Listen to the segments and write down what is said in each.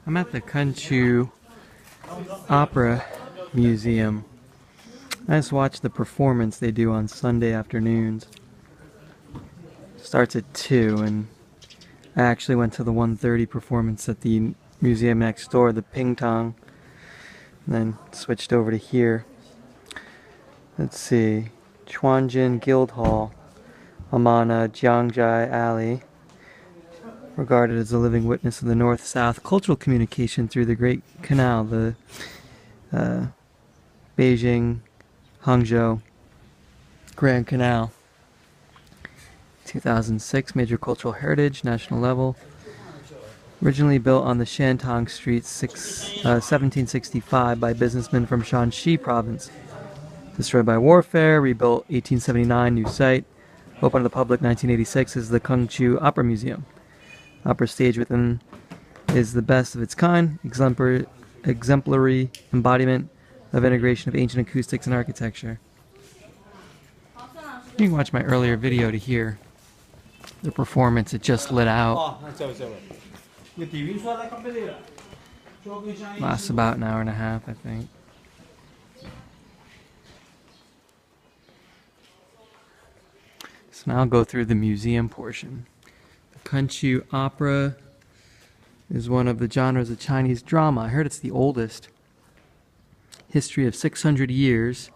I'm at the Kunqu Opera Museum. I just watched the performance they do on Sunday afternoons. Starts at 2, and I actually went to the 1:30 performance at the museum next door, the Ping Tong, and then switched over to here. Let's see, Chuanjin Guildhall. I'm on Jiangsu Alley, regarded as a living witness of the North-South cultural communication through the Great Canal, the Beijing-Hangzhou Grand Canal. 2006, major cultural heritage, national level. Originally built on the Shantong Street, 1765 by businessmen from Shanxi province. Destroyed by warfare, rebuilt 1879, new site. Open to the public 1986 is the Kunqu Opera Museum. Opera stage within is the best of its kind, exemplary embodiment of integration of ancient acoustics and architecture. You can watch my earlier video to hear the performance. It just lit out. Lasts about an hour and a half, I think. So now I'll go through the museum portion. The Kunqu Opera is one of the genres of Chinese drama. I heard it's the oldest. History of 600 years.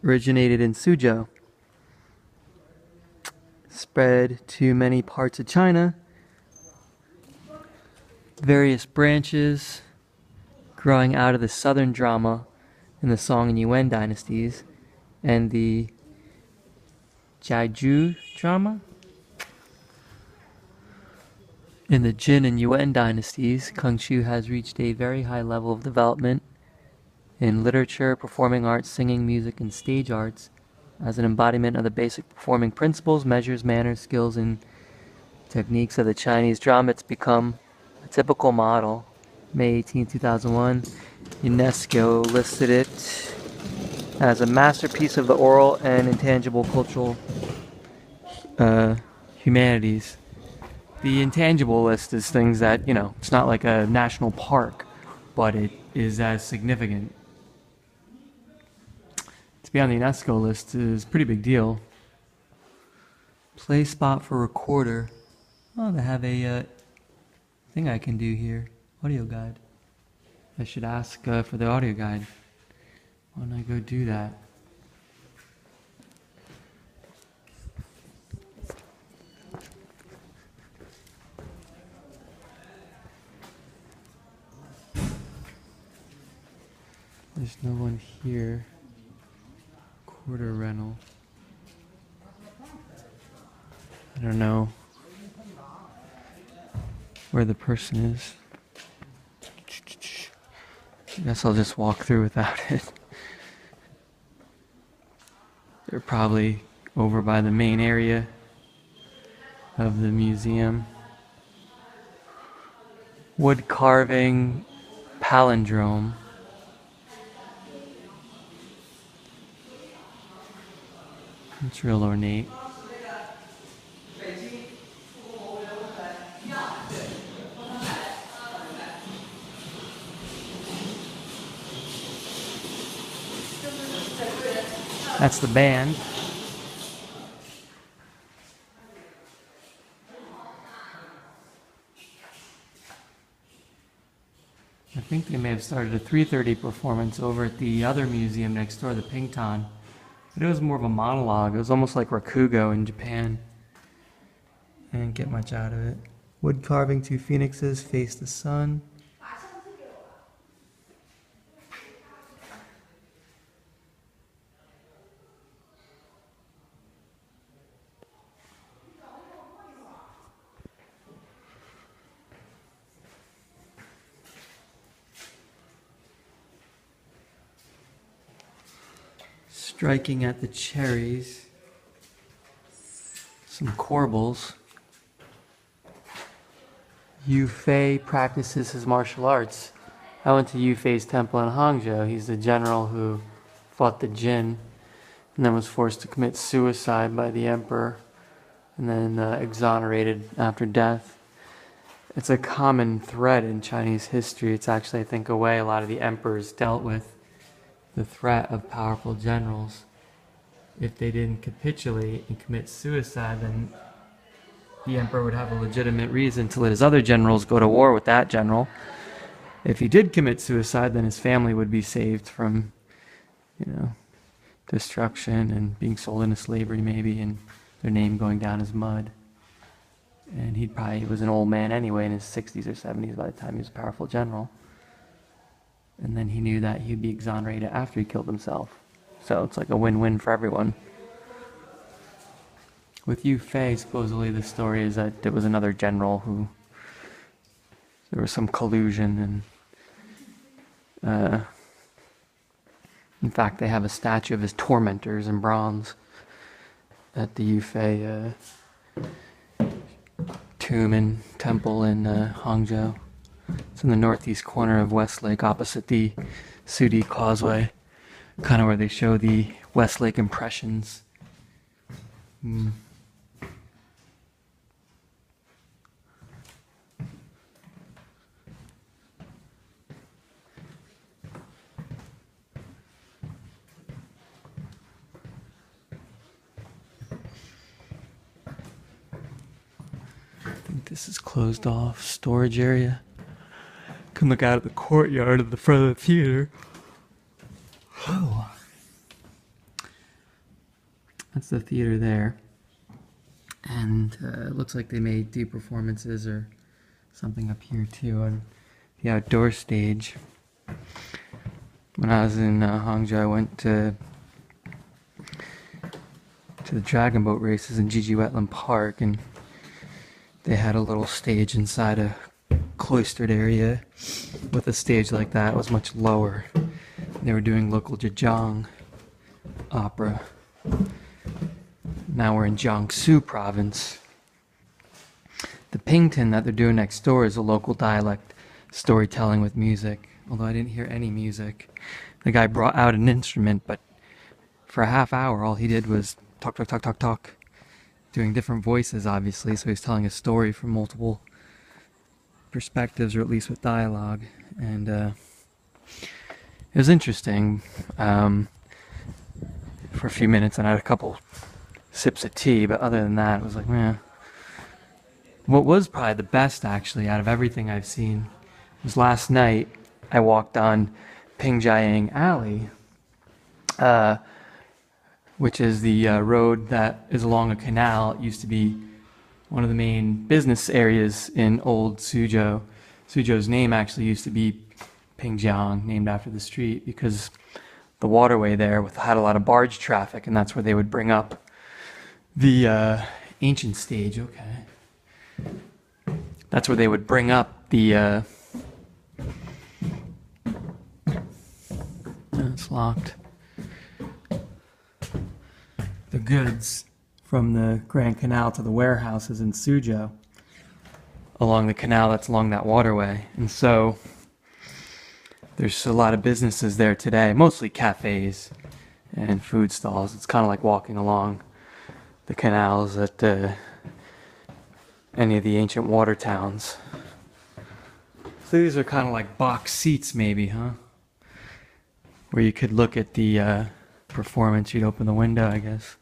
Originated in Suzhou. Spread to many parts of China. Various branches growing out of the southern drama in the Song and Yuan dynasties and the Jiangsu drama. In the Jin and Yuan dynasties, Kunqu has reached a very high level of development in literature, performing arts, singing, music, and stage arts as an embodiment of the basic performing principles, measures, manners, skills, and techniques of the Chinese drama. It's become a typical model. May 18, 2001, UNESCO listed it as a masterpiece of the oral and intangible cultural humanities. The intangible list is things that, it's not like a national park, but it is as significant. To be on the UNESCO list is a pretty big deal. Play spot for recorder. Oh, they have a thing I can do here. Audio guide. I should ask for the audio guide. Why don't I go do that? There's no one here. Quarter rental. I don't know where the person is. I guess I'll just walk through without it. They're probably over by the main area of the museum. Wood carving palindrome. It's real ornate. That's the band. I think they may have started a 3:30 performance over at the other museum next door, the Ping Tong. But it was more of a monologue. It was almost like Rakugo in Japan. I didn't get much out of it. Wood carving, 2 phoenixes face the sun. Striking at the cherries. Some corbels. Yu Fei practices his martial arts. I went to Yu Fei's temple in Hangzhou. He's the general who fought the Jin and then was forced to commit suicide by the emperor and then exonerated after death. It's a common thread in Chinese history. It's actually, I think, a way a lot of the emperors dealt with the threat of powerful generals. If they didn't capitulate and commit suicide, then the emperor would have a legitimate reason to let his other generals go to war with that general. If he did commit suicide, then his family would be saved from, destruction and being sold into slavery maybe, and their name going down as mud. And he was an old man anyway, in his 60s or 70s by the time he was a powerful general. And then he knew that he'd be exonerated after he killed himself. So it's like a win-win for everyone. With Yu Fei, supposedly the story is that there was another general who, there was some collusion, and in fact they have a statue of his tormentors in bronze at the Yu Fei tomb and temple in Hangzhou. It's in the northeast corner of Westlake, opposite the Sudi Causeway, kind of where they show the Westlake impressions. I think this is closed off storage area. Can look out at the courtyard of the front of the theater. Oh. That's the theater there. And it looks like they may do performances or something up here too on the outdoor stage. When I was in Hangzhou, I went to the dragon boat races in Jiji Wetland Park, and they had a little stage inside a cloistered area with a stage like that. It was much lower. They were doing local Zhejiang opera. Now we're in Jiangsu province. The Pington that they're doing next door is a local dialect storytelling with music, although I didn't hear any music. The guy brought out an instrument, but for a half hour all he did was talk, talk, talk, talk, talk, doing different voices obviously, so he's telling a story from multiple perspectives, or at least with dialogue, and it was interesting for a few minutes, and I had a couple sips of tea, but other than that, it was like, meh. What was probably the best, actually, out of everything I've seen, was last night I walked on Pingjiang Alley, which is the road that is along a canal. It used to be one of the main business areas in old Suzhou. Suzhou's name actually used to be Pingjiang, named after the street, because the waterway there had a lot of barge traffic, and that's where they would bring up the ancient stage. Okay. That's where they would bring up the... it's locked. The goods from the Grand Canal to the warehouses in Suzhou, along the canal that's along that waterway. And so there's a lot of businesses there today, mostly cafes and food stalls. It's kind of like walking along the canals at any of the ancient water towns. So these are kind of like box seats maybe, huh? Where you could look at the performance. You'd open the window, I guess.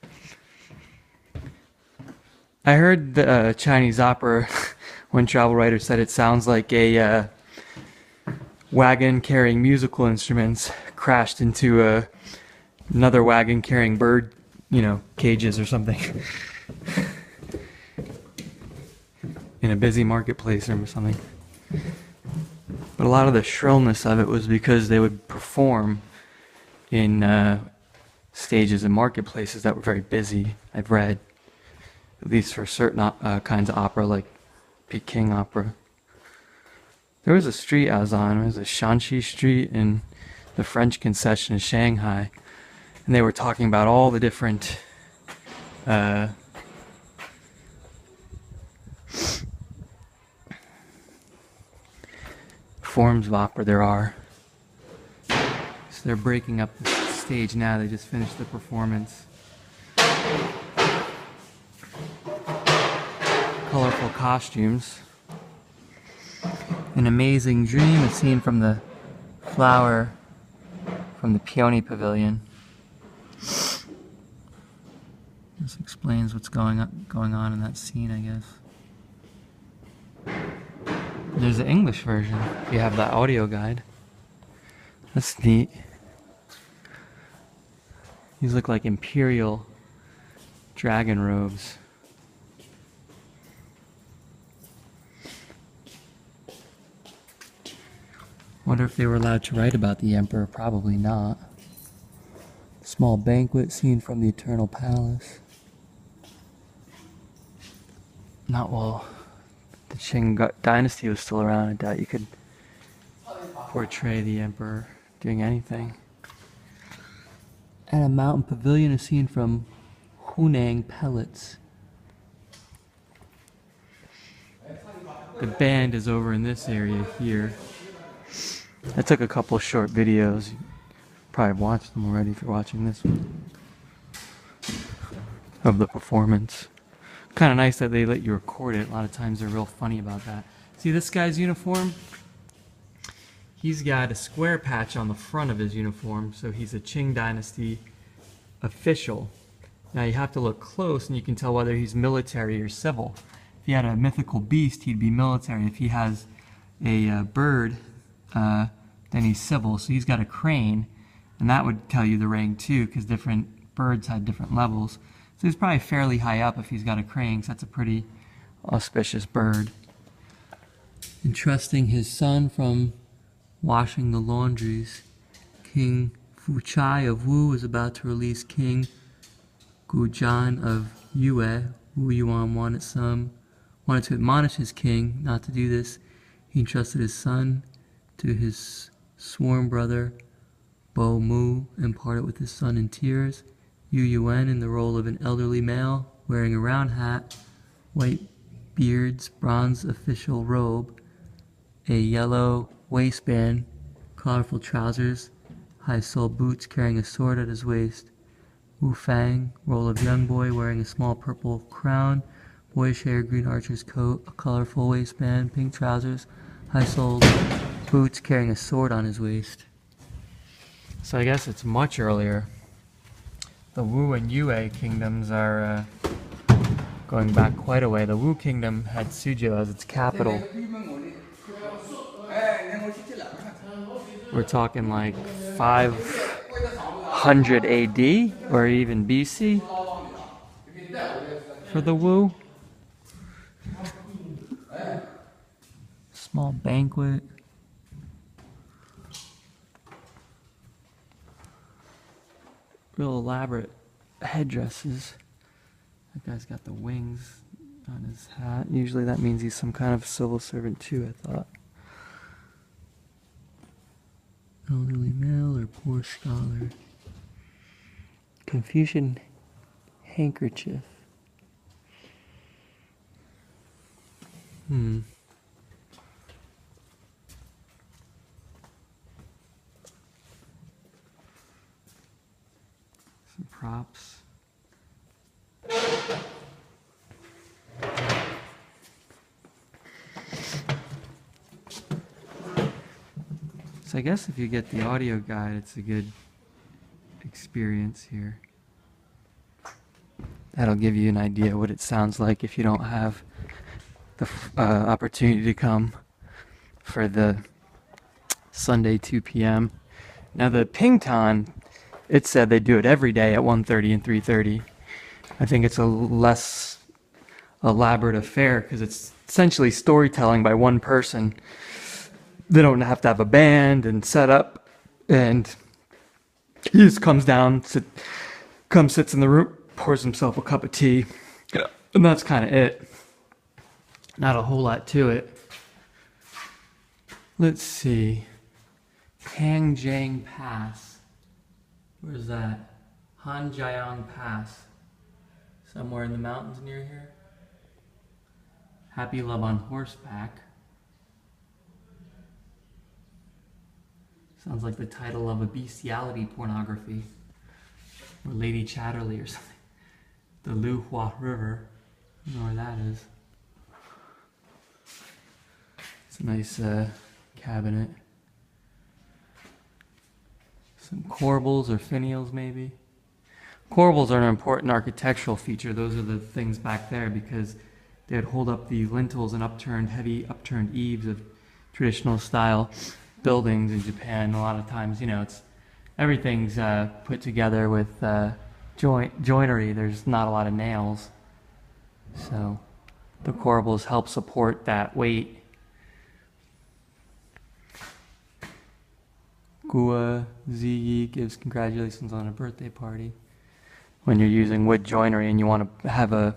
I heard the Chinese opera, one travel writer said it sounds like a wagon carrying musical instruments crashed into another wagon carrying bird, cages or something. In a busy marketplace or something. But a lot of the shrillness of it was because they would perform in stages and marketplaces that were very busy, I've read. At least for certain kinds of opera, like Peking opera. There was a street I was on, it was a Shanxi Street in the French concession in Shanghai, and they were talking about all the different forms of opera there are. So they're breaking up the stage now, they just finished the performance. Colorful costumes. An amazing dream, a scene from the flower from the peony pavilion. This explains what's going on in that scene, I guess. There's the English version. You have the audio guide. That's neat. These look like imperial dragon robes. Wonder if they were allowed to write about the emperor. Probably not. Small banquet scene from the Eternal Palace. Not while the Qing dynasty was still around. I doubt you could portray the emperor doing anything. At a mountain pavilion, a scene from Hunan Pellets. The band is over in this area here. I took a couple short videos. You probably watched them already if you're watching this one. Of the performance. Kind of nice that they let you record it. A lot of times they're real funny about that. See this guy's uniform? He's got a square patch on the front of his uniform, so he's a Qing dynasty official. Now you have to look close and you can tell whether he's military or civil. If he had a mythical beast, he'd be military. If he has a bird, then he's civil. So he's got a crane, and that would tell you the rank too, because different birds had different levels. So he's probably fairly high up if he's got a crane, so that's a pretty auspicious bird. Entrusting his son from washing the laundries, King Fuchai of Wu is about to release King Gujan of Yue. Wu Yuan wanted to admonish his king not to do this. He entrusted his son to his sworn brother Bo Mu and parted with his son in tears. Yu Yuan, in the role of an elderly male, wearing a round hat, white beards, bronze official robe, a yellow waistband, colorful trousers, high-soled boots, carrying a sword at his waist. Wu Fang, role of young boy, wearing a small purple crown, boyish hair, green archer's coat, a colorful waistband, pink trousers, high-soled boots, carrying a sword on his waist. So I guess it's much earlier. The Wu and Yue kingdoms are going back quite a way. The Wu kingdom had Suzhou as its capital. We're talking like 500 AD or even BC for the Wu. Small banquet. Real elaborate headdresses. That guy's got the wings on his hat. Usually that means he's some kind of civil servant too, I thought. Elderly male or poor scholar. Confucian handkerchief. Some props. So I guess if you get the audio guide, it's a good experience here. That'll give you an idea what it sounds like if you don't have the opportunity to come for the Sunday 2 p.m. Now the Pingtan, it said they do it every day at 1:30 and 3:30. I think it's a less elaborate affair because it's essentially storytelling by one person. They don't have to have a band and set up, and he just comes down, sits in the room, pours himself a cup of tea, and that's kind of it. Not a whole lot to it. Let's see. Hangjiang Pass. Where's that? Hanjiang Pass. Somewhere in the mountains near here. Happy Love on Horseback. Sounds like the title of a bestiality pornography. Or Lady Chatterley or something. The Lu Hua River. I don't know where that is. It's a nice cabinet. Some corbels or finials maybe. Corbels are an important architectural feature. Those are the things back there because they'd hold up the lintels and heavy upturned eaves of traditional style buildings in Japan. A lot of times, everything's put together with joinery. There's not a lot of nails. So the corbels help support that weight. Gua Ziyi gives congratulations on a birthday party. When you're using wood joinery and you want to have a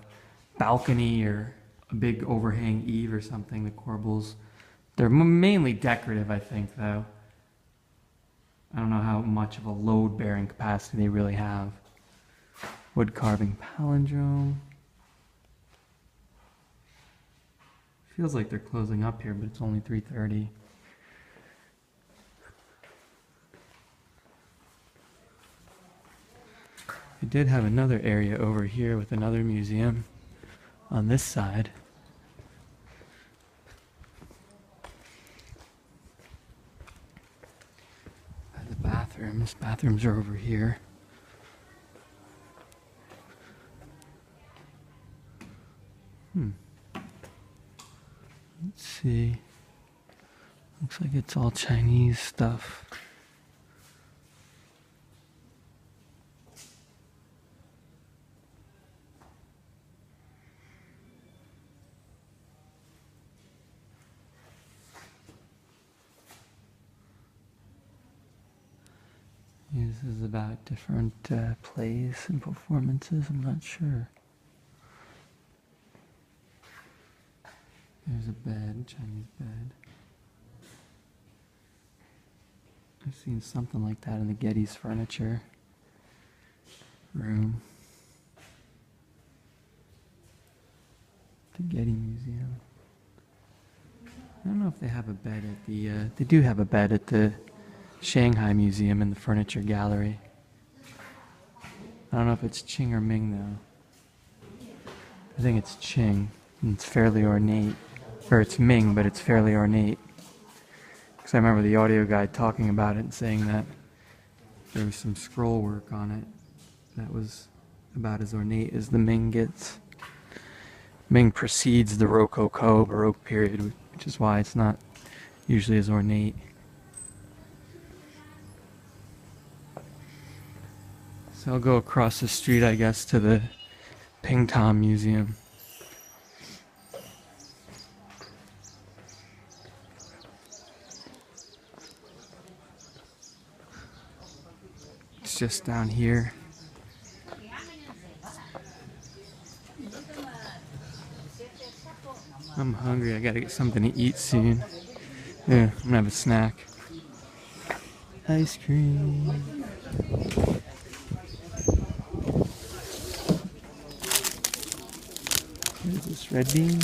balcony or a big overhang eave or something, the corbels, they're mainly decorative, I think, though. I don't know how much of a load-bearing capacity they really have. Wood carving palindrome. Feels like they're closing up here, but it's only 3:30. I did have another area over here with another museum on this side. The bathrooms. Bathrooms are over here. Let's see. Looks like it's all Chinese stuff. This is about different plays and performances. I'm not sure. There's a bed, Chinese bed. I've seen something like that in the Getty's furniture room. The Getty Museum. I don't know if they have a bed at the, they do have a bed at the Shanghai Museum in the Furniture Gallery. I don't know if it's Qing or Ming though. I think it's Qing, and it's fairly ornate. Or it's Ming, but it's fairly ornate. Because I remember the audio guide talking about it and saying that there was some scroll work on it that was about as ornate as the Ming gets. Ming precedes the Rococo, Baroque period, which is why it's not usually as ornate. So I'll go across the street, I guess, to the Ping Tom Museum. It's just down here. I'm hungry. I gotta get something to eat soon. Yeah, I'm gonna have a snack. Ice cream. What is this, red bean?